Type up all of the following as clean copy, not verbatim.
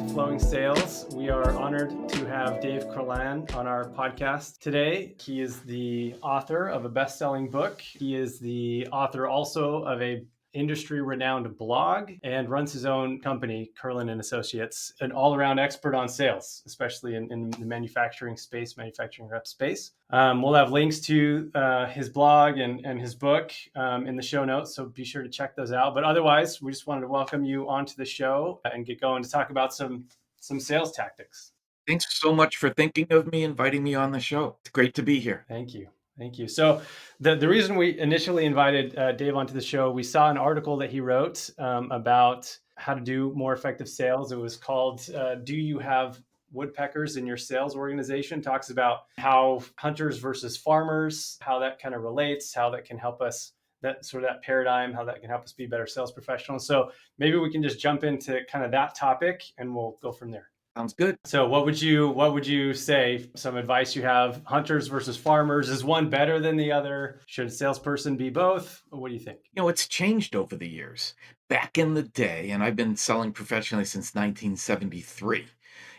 Flowing Sales. We are honored to have Dave Kurlan on our podcast today. He is the author of a best-selling book. He is the author also of a industry-renowned blog and runs his own company, Kurlan and Associates, an all-around expert on sales, especially in the manufacturing space, manufacturing rep space. We'll have links to his blog and his book in the show notes, so be sure to check those out. But otherwise, we just wanted to welcome you onto the show and get going to talk about some sales tactics. Thanks so much for thinking of me, inviting me on the show. It's great to be here. Thank you. Thank you. So the reason we initially invited Dave onto the show, we saw an article that he wrote about how to do more effective sales. It was called Do You Have Woodpeckers in Your Sales Organization? Talks about how hunters versus farmers, how that kind of relates, how that can help us, that sort of that paradigm, how that can help us be better sales professionals. So maybe we can just jump into kind of that topic and we'll go from there. Sounds good. So what would you say, some advice you have? Hunters versus farmers, is one better than the other? Should a salesperson be both? What do you think? It's changed over the years. Back in the day, and I've been selling professionally since 1973,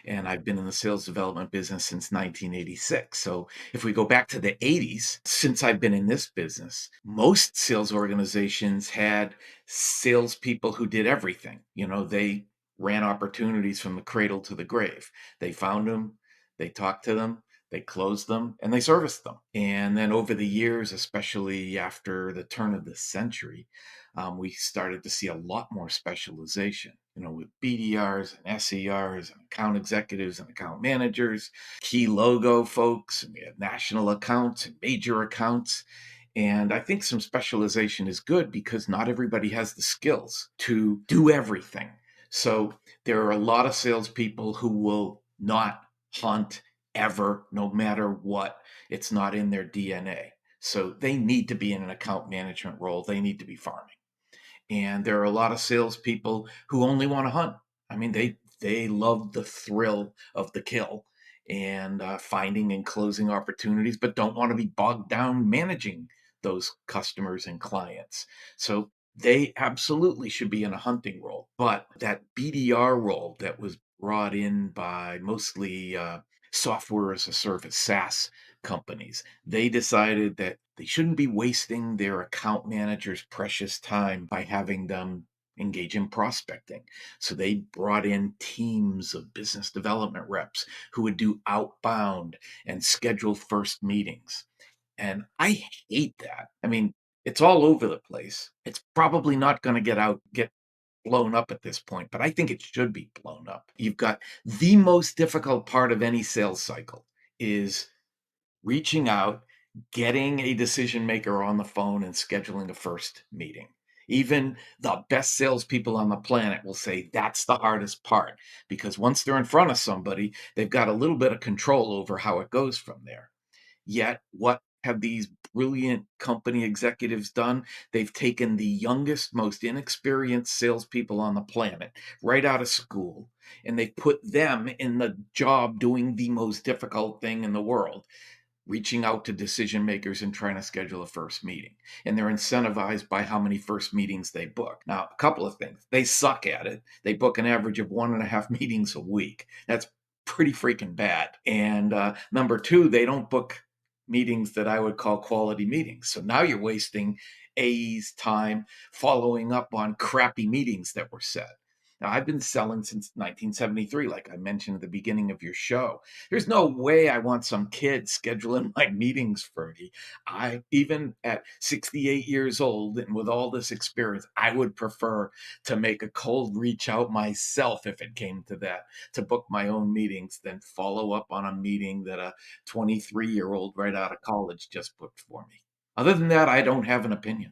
and I've been in the sales development business since 1986. So if we go back to the 80s, since I've been in this business, most sales organizations had salespeople who did everything. They ran opportunities from the cradle to the grave. They found them, they talked to them, they closed them, and they serviced them. And then over the years, especially after the turn of the century, we started to see a lot more specialization, with BDRs and SERs and account executives and account managers, key logo folks, and we have national accounts and major accounts. And I think some specialization is good because not everybody has the skills to do everything. So there are a lot of salespeople who will not hunt ever, no matter what. It's not in their DNA. So they need to be in an account management role. They need to be farming. And there are a lot of salespeople who only want to hunt. I mean, they love the thrill of the kill and finding and closing opportunities, but don't want to be bogged down managing those customers and clients. So they absolutely should be in a hunting role. But that BDR role that was brought in by mostly software as a service, SaaS companies, they decided that they shouldn't be wasting their account managers' precious time by having them engage in prospecting. So they brought in teams of business development reps who would do outbound and schedule first meetings. And I hate that. I mean, it's all over the place. It's probably not going to get blown up at this point, but I think it should be blown up. You've got the most difficult part of any sales cycle is reaching out, getting a decision maker on the phone and scheduling a first meeting. Even the best salespeople on the planet will say that's the hardest part because once they're in front of somebody, they've got a little bit of control over how it goes from there. Yet, what have these brilliant company executives done? They've taken the youngest, most inexperienced salespeople on the planet right out of school, and they've put them in the job doing the most difficult thing in the world, reaching out to decision makers and trying to schedule a first meeting. And they're incentivized by how many first meetings they book. Now, a couple of things. They suck at it. They book an average of 1.5 meetings a week. That's pretty freaking bad. And number two, they don't book meetings that I would call quality meetings. So now you're wasting AE's time following up on crappy meetings that were set. Now, I've been selling since 1973, like I mentioned at the beginning of your show. There's no way I want some kid scheduling my meetings for me. Even at 68 years old and with all this experience, I would prefer to make a cold reach out myself if it came to that, to book my own meetings than follow up on a meeting that a 23-year-old right out of college just booked for me. Other than that, I don't have an opinion.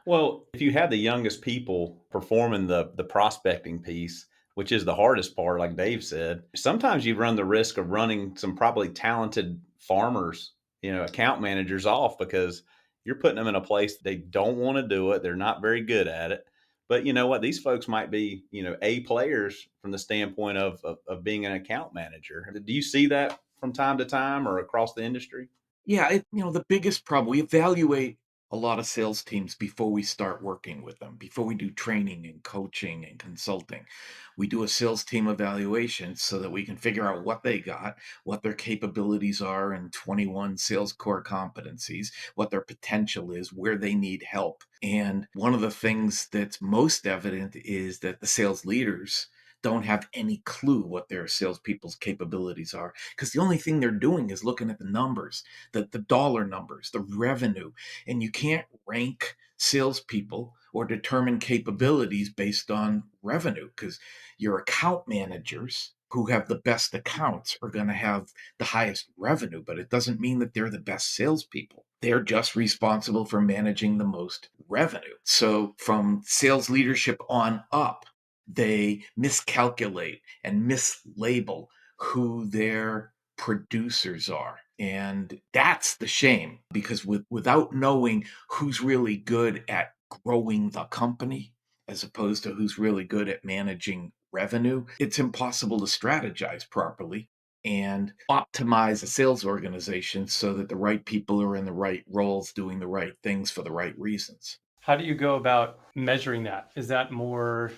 Well, if you have the youngest people performing the prospecting piece, which is the hardest part, like Dave said, sometimes you run the risk of running some probably talented farmers, account managers off because you're putting them in a place they don't want to do it. They're not very good at it. But you know what? These folks might be, A players from the standpoint of being an account manager. Do you see that from time to time or across the industry? Yeah, the biggest problem, we evaluate a lot of sales teams before we start working with them, before we do training and coaching and consulting. We do a sales team evaluation so that we can figure out what they got, what their capabilities are in 21 sales core competencies, what their potential is, where they need help. And one of the things that's most evident is that the sales leaders don't have any clue what their salespeople's capabilities are, because the only thing they're doing is looking at the numbers, the dollar numbers, the revenue, and you can't rank salespeople or determine capabilities based on revenue, because your account managers who have the best accounts are going to have the highest revenue, but it doesn't mean that they're the best salespeople. They're just responsible for managing the most revenue. So from sales leadership on up, they miscalculate and mislabel who their producers are. And that's the shame, because without knowing who's really good at growing the company as opposed to who's really good at managing revenue, it's impossible to strategize properly and optimize a sales organization so that the right people are in the right roles doing the right things for the right reasons. How do you go about measuring that? Is that more,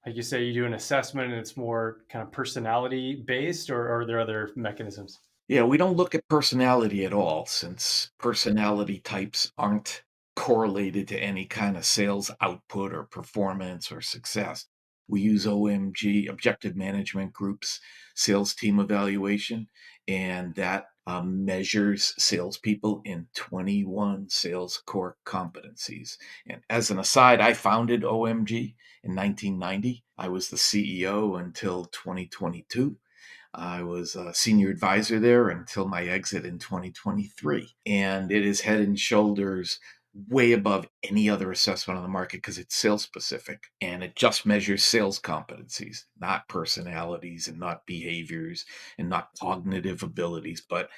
like you say, you do an assessment and it's more kind of personality based, or are there other mechanisms? Yeah, we don't look at personality at all, since personality types aren't correlated to any kind of sales output or performance or success. We use OMG, Objective Management Group's sales team evaluation, and that measures salespeople in 21 sales core competencies. And as an aside, I founded OMG in 1990. I was the CEO until 2022. I was a senior advisor there until my exit in 2023. And it is head and shoulders way above any other assessment on the market because it's sales specific and it just measures sales competencies, not personalities and not behaviors and not cognitive abilities, but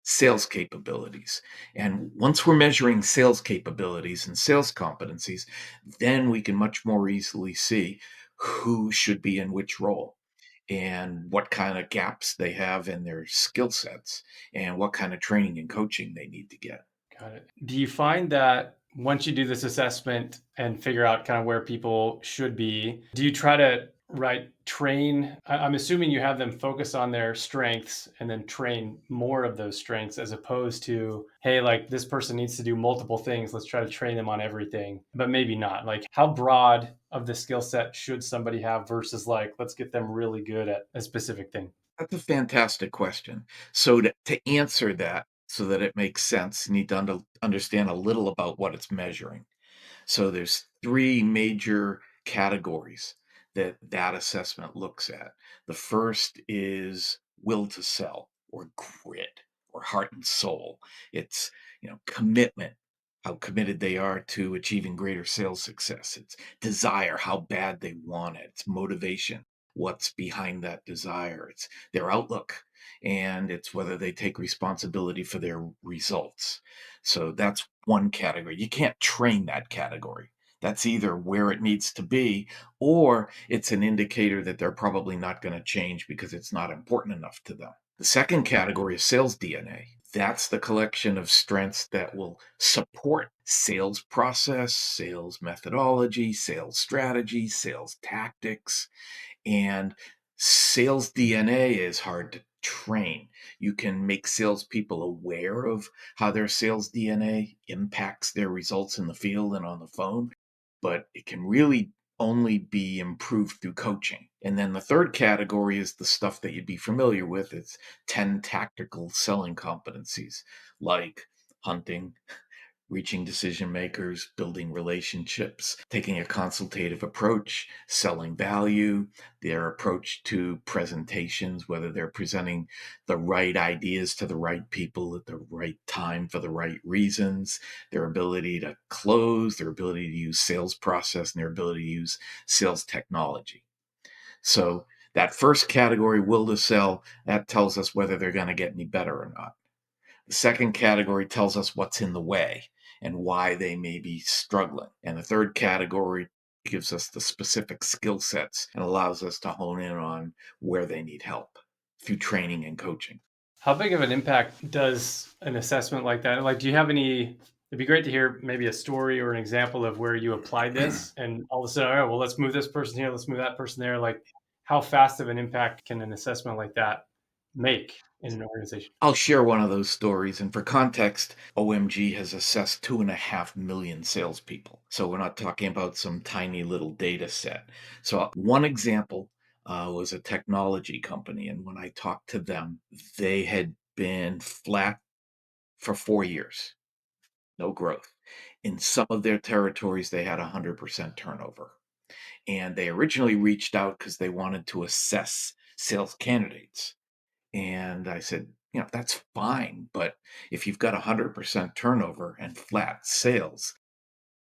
sales capabilities. And once we're measuring sales capabilities and sales competencies, then we can much more easily see who should be in which role and what kind of gaps they have in their skill sets and what kind of training and coaching they need to get. Got it. Do you find that once you do this assessment and figure out kind of where people should be, do you try to train? I'm assuming you have them focus on their strengths and then train more of those strengths as opposed to, hey, like this person needs to do multiple things. Let's try to train them on everything, but maybe not. Like, how broad of the skill set should somebody have versus like, let's get them really good at a specific thing? That's a fantastic question. So to answer that so that it makes sense, you need to understand a little about what it's measuring. So there's three major categories that that assessment looks at. The first is will to sell, or grit, or heart and soul. It's, commitment, how committed they are to achieving greater sales success. It's desire, how bad they want it. It's motivation, what's behind that desire. It's their outlook, and it's whether they take responsibility for their results. So that's one category. You can't train that category. That's either where it needs to be, or it's an indicator that they're probably not going to change because it's not important enough to them. The second category is sales DNA. That's the collection of strengths that will support sales process, sales methodology, sales strategy, sales tactics. And sales DNA is hard to train. You can make salespeople aware of how their sales DNA impacts their results in the field and on the phone, but it can really only be improved through coaching. And then the third category is the stuff that you'd be familiar with. It's 10 tactical selling competencies like hunting, reaching decision makers, building relationships, taking a consultative approach, selling value, their approach to presentations, whether they're presenting the right ideas to the right people at the right time for the right reasons, their ability to close, their ability to use sales process, and their ability to use sales technology. So that first category, will to sell, that tells us whether they're going to get any better or not. The second category tells us what's in the way and why they may be struggling. And the third category gives us the specific skill sets and allows us to hone in on where they need help through training and coaching. How big of an impact does an assessment like that? Like, do you have any It'd be great to hear maybe a story or an example of where you applied this and all of a sudden, all right, well, let's move this person here, let's move that person there. Like, how fast of an impact can an assessment like that make in an organization? I'll share one of those stories. And for context, OMG has assessed 2.5 million salespeople. So we're not talking about some tiny little data set. So one example was a technology company. And when I talked to them, they had been flat for 4 years, no growth. In some of their territories, they had 100% turnover. And they originally reached out because they wanted to assess sales candidates. And I said, that's fine. But if you've got 100% turnover and flat sales,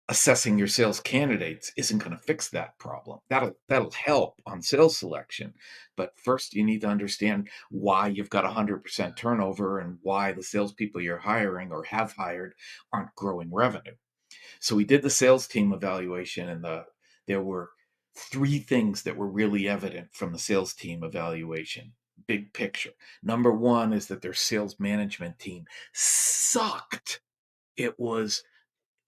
assessing your sales candidates isn't going to fix that problem. That'll help on sales selection. But first, you need to understand why you've got 100% turnover and why the salespeople you're hiring or have hired aren't growing revenue. So we did the sales team evaluation, and there were three things that were really evident from the sales team evaluation. Big picture. Number one is that their sales management team sucked. It was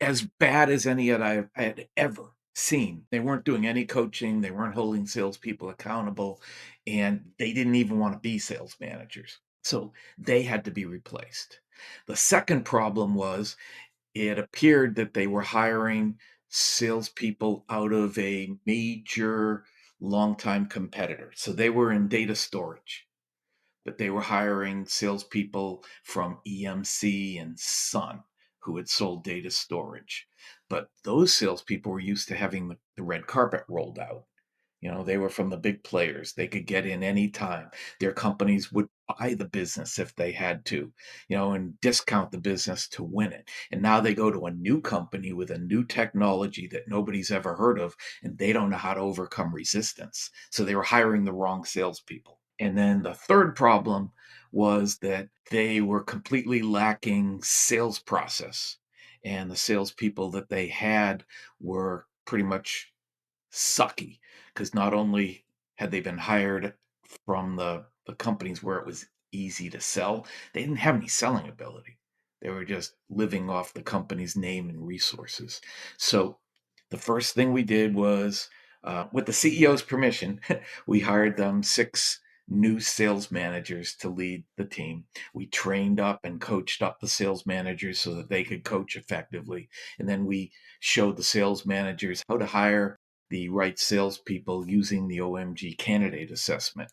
as bad as any that I had ever seen. They weren't doing any coaching, they weren't holding salespeople accountable, and they didn't even want to be sales managers. So they had to be replaced. The second problem was it appeared that they were hiring salespeople out of a major longtime competitor. So they were in data storage, but they were hiring salespeople from EMC and Sun who had sold data storage. But those salespeople were used to having the red carpet rolled out. They were from the big players. They could get in anytime. Their companies would buy the business if they had to, and discount the business to win it. And now they go to a new company with a new technology that nobody's ever heard of, and they don't know how to overcome resistance. So they were hiring the wrong salespeople. And then the third problem was that they were completely lacking sales process. And the salespeople that they had were pretty much sucky because not only had they been hired from the companies where it was easy to sell, they didn't have any selling ability. They were just living off the company's name and resources. So the first thing we did was, with the CEO's permission, we hired them 6 new sales managers to lead the team. We trained up and coached up the sales managers so that they could coach effectively. And then we showed the sales managers how to hire the right salespeople using the OMG candidate assessment.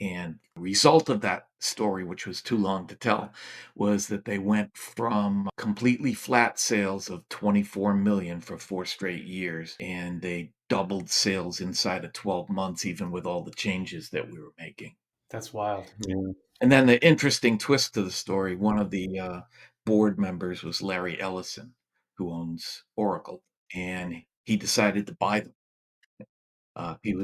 And the result of that story, which was too long to tell, was that they went from completely flat sales of 24 million for 4 straight years, and they doubled sales inside of 12 months, even with all the changes that we were making. That's wild. Yeah. And then the interesting twist to the story, one of the board members was Larry Ellison, who owns Oracle, and he decided to buy them. He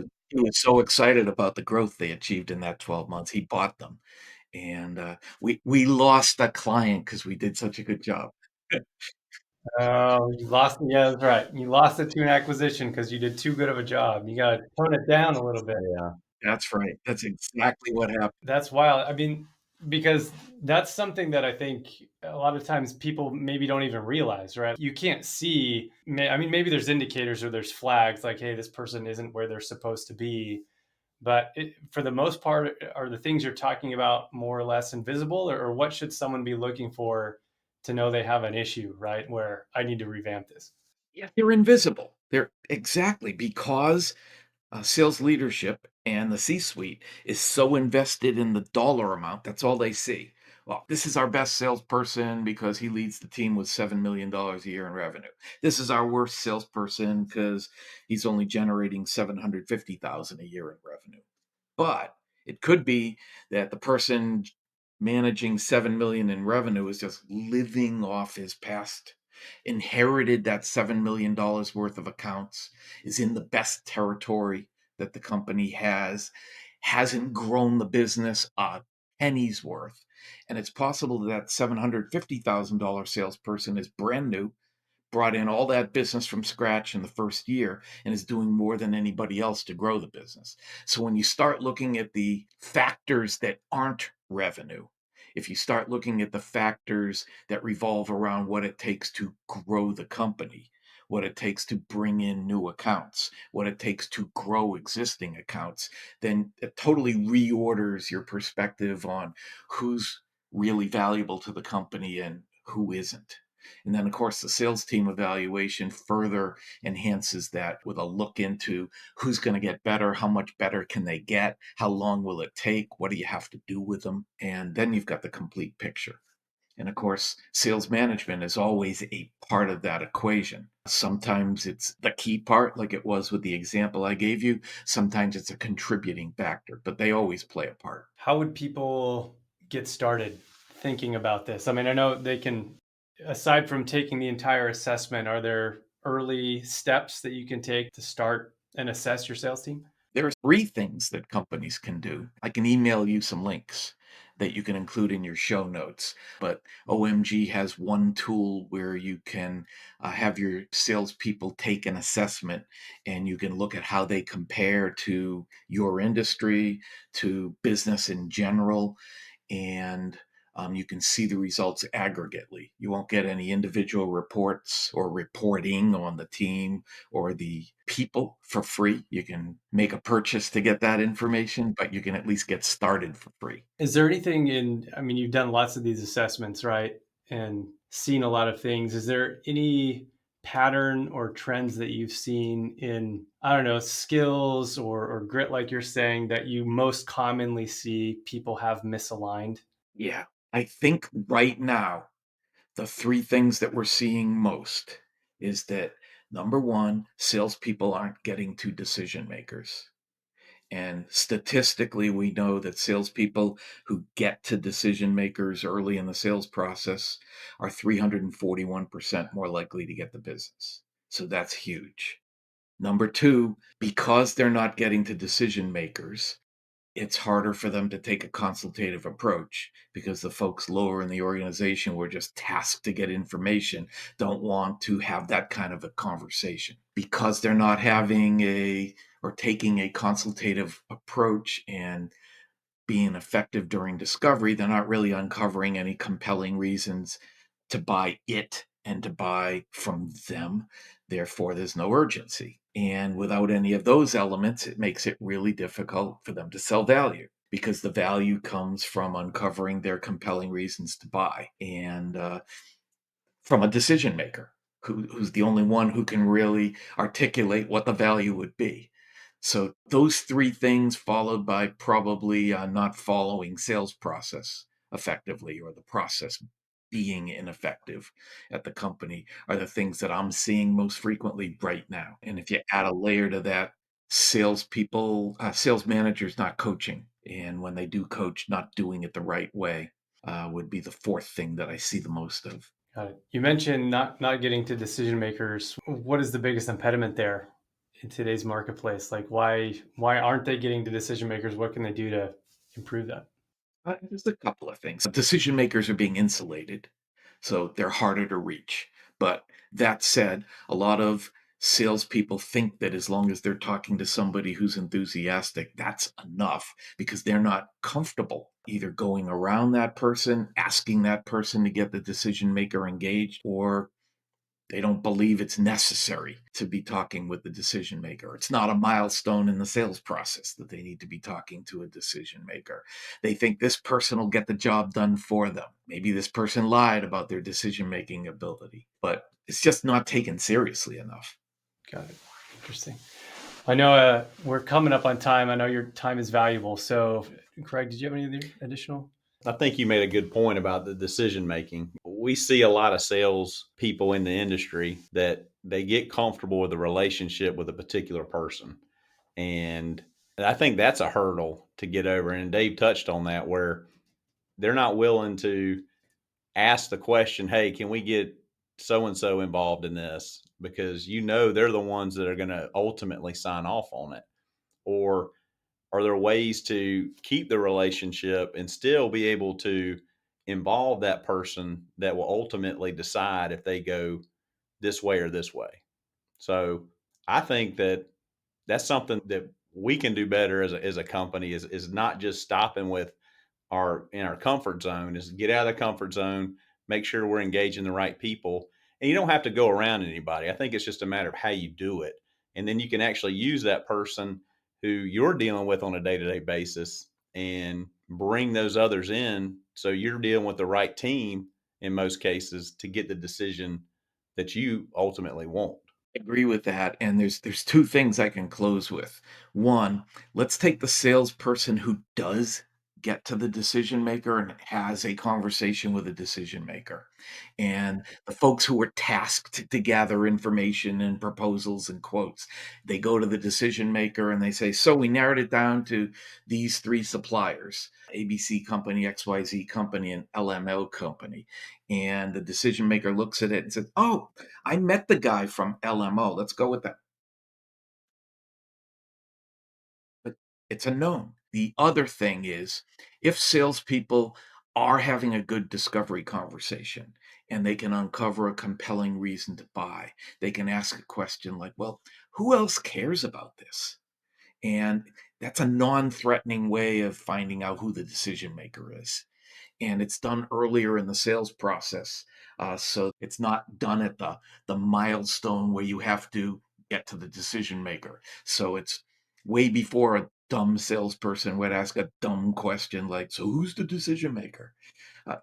was so excited about the growth they achieved in that 12 months. He bought them, and we lost a client because we did such a good job. Oh, you lost. Yeah, that's right. You lost it to an acquisition because you did too good of a job. You got to tone it down a little bit. Yeah. That's right. That's exactly what happened. That's wild. I mean, because that's something that I think a lot of times people maybe don't even realize, right? You can't see. I mean, maybe there's indicators or there's flags like, hey, this person isn't where they're supposed to be. But for the most part, are the things you're talking about more or less invisible, or what should someone be looking for to know they have an issue, right? Where I need to revamp this. Yeah, they're invisible. They're exactly because sales leadership and the C-suite is so invested in the dollar amount. That's all they see. Well, this is our best salesperson because he leads the team with $7 million a year in revenue. This is our worst salesperson because he's only generating 750,000 a year in revenue. But it could be that the person managing 7 million in revenue is just living off his past, inherited that $7 million worth of accounts, is in the best territory that the company has, hasn't grown the business a penny's worth. And it's possible that $750,000 salesperson is brand new, brought in all that business from scratch in the first year, and is doing more than anybody else to grow the business. So when you start looking at the factors that aren't revenue, If you start looking at the factors that revolve around what it takes to grow the company, what it takes to bring in new accounts, what it takes to grow existing accounts, then it totally reorders your perspective on who's really valuable to the company and who isn't. And then, of course, the sales team evaluation further enhances that with a look into who's going to get better, how much better can they get, how long will it take, what do you have to do with them, and then you've got the complete picture. And of course, sales management is always a part of that equation. Sometimes it's the key part, like it was with the example I gave you. Sometimes it's a contributing factor, but they always play a part. How would people get started thinking about this? I mean, I know they can, aside from taking the entire assessment, are there early steps that you can take to start and assess your sales team? There are three things that companies can do. I can email you some links that you can include in your show notes. But OMG has one tool where you can have your salespeople take an assessment and you can look at how they compare to your industry, to business in general, and you can see the results aggregately. You won't get any individual reports or reporting on the team or the people for free. You can make a purchase to get that information, but you can at least get started for free. Is there anything in, I mean, you've done lots of these assessments, right? And seen a lot of things. Is there any pattern or trends that you've seen in, I don't know, skills or grit, like you're saying, that you most commonly see people have misaligned? Yeah. I think right now, the three things that we're seeing most is that number one, salespeople aren't getting to decision makers. And statistically, we know that salespeople who get to decision makers early in the sales process are 341% more likely to get the business. So that's huge. Number two, because they're not getting to decision makers, it's harder for them to take a consultative approach because the folks lower in the organization were just tasked to get information don't want to have that kind of a conversation because they're not having a or taking a consultative approach and being effective during discovery. They're not really uncovering any compelling reasons to buy it and to buy from them. Therefore, there's no urgency. And without any of those elements, it makes it really difficult for them to sell value because the value comes from uncovering their compelling reasons to buy and from a decision maker who's the only one who can really articulate what the value would be. So those three things, followed by probably not following sales process effectively or the process being ineffective at the company, are the things that I'm seeing most frequently right now. And if you add a layer to that, salespeople, sales managers not coaching, and when they do coach, not doing it the right way, would be the fourth thing that I see the most of. Got it. You mentioned not getting to decision makers. What is the biggest impediment there in today's marketplace? Like why aren't they getting to decision makers? What can they do to improve that? There's a couple of things. Decision makers are being insulated, so they're harder to reach. But that said, a lot of salespeople think that as long as they're talking to somebody who's enthusiastic, that's enough because they're not comfortable either going around that person, asking that person to get the decision maker engaged, or they don't believe it's necessary to be talking with the decision maker. It's not a milestone in the sales process that they need to be talking to a decision maker. They think this person will get the job done for them. Maybe this person lied about their decision making ability, but it's just not taken seriously enough. Got it. Interesting. I know we're coming up on time. I know your time is valuable. So, Craig, did you have any other additional? I think you made a good point about the decision making. We see a lot of sales people in the industry that they get comfortable with a relationship with a particular person. And I think that's a hurdle to get over. And Dave touched on that, where they're not willing to ask the question, hey, can we get so and so involved in this? Because they're the ones that are going to ultimately sign off on it. Or are there ways to keep the relationship and still be able to involve that person that will ultimately decide if they go this way or this way? So I think that that's something that we can do better as a company is not just stopping with, are in our comfort zone is get out of the comfort zone, make sure we're engaging the right people. And you don't have to go around anybody. I think it's just a matter of how you do it. And then you can actually use that person who you're dealing with on a day-to-day basis and bring those others in so you're dealing with the right team in most cases to get the decision that you ultimately want. Agree with that, and there's 2 things I can close with. 1, let's take the salesperson who does get to the decision maker and has a conversation with a decision maker, and the folks who are tasked to gather information and proposals and quotes. They go to the decision maker and they say, "So we narrowed it down to these 3 suppliers, ABC company, XYZ company, and LMO company." And the decision maker looks at it and says, "Oh, I met the guy from LMO. Let's go with that." But it's a known. The other thing is, if salespeople are having a good discovery conversation and they can uncover a compelling reason to buy, they can ask a question like, well, who else cares about this? And that's a non threatening way of finding out who the decision maker is. And it's done earlier in the sales process. So it's not done at the milestone where you have to get to the decision maker. So it's way before a dumb salesperson would ask a dumb question like, "So who's the decision maker?"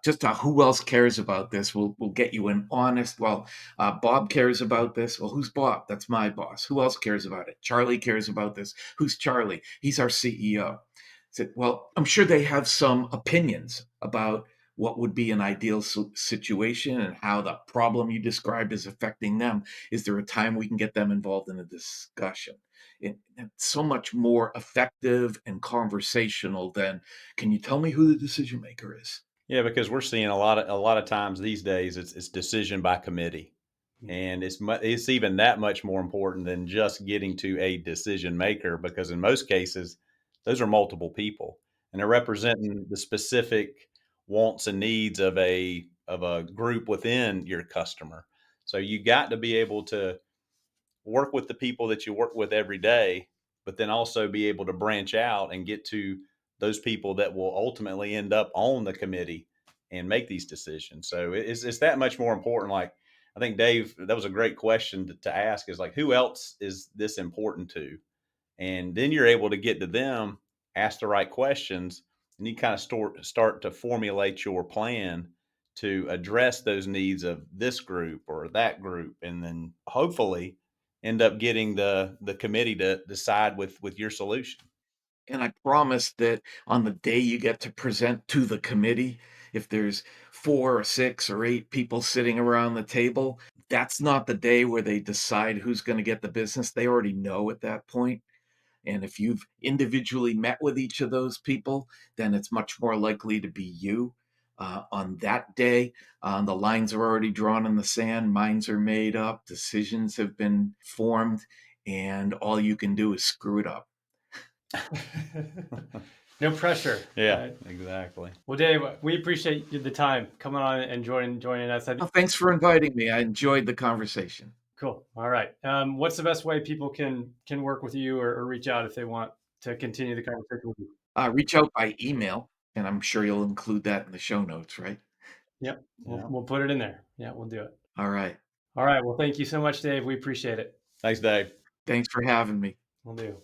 Just who else cares about this will get you an honest, well, Bob cares about this. Well, who's Bob? That's my boss. Who else cares about it? Charlie cares about this. Who's Charlie? He's our CEO. Said, well, I'm sure they have some opinions about what would be an ideal situation and how the problem you described is affecting them. Is there a time we can get them involved in a discussion? It's so much more effective and conversational than, can you tell me who the decision maker is? Yeah, because we're seeing a lot of times these days it's decision by committee. And it's even that much more important than just getting to a decision maker because in most cases those are multiple people and they're representing the specific wants and needs of a group within your customer. So you got to be able to work with the people that you work with every day, but then also be able to branch out and get to those people that will ultimately end up on the committee and make these decisions. So it's that much more important. Like I think Dave, that was a great question to ask is like, who else is this important to? And then you're able to get to them, ask the right questions, and you kind of start to formulate your plan to address those needs of this group or that group, and then hopefully end up getting the committee to decide with your solution. And I promise that on the day you get to present to the committee, if there's 4 or 6 or 8 people sitting around the table, that's not the day where they decide who's gonna get the business. They already know at that point. And if you've individually met with each of those people, then it's much more likely to be you. On that day, the lines are already drawn in the sand, minds are made up, decisions have been formed, and all you can do is screw it up. No pressure. Yeah, exactly. Well, Dave, we appreciate the time coming on and joining us. Well, thanks for inviting me. I enjoyed the conversation. Cool. All right. What's the best way people can work with you or reach out if they want to continue the conversation with you? Reach out by email, and I'm sure you'll include that in the show notes, right? Yep. We'll, Yeah. we'll put it in there. Yeah, we'll do it. All right. All right. Well, thank you so much, Dave. We appreciate it. Thanks, Dave. Thanks for having me. We'll do.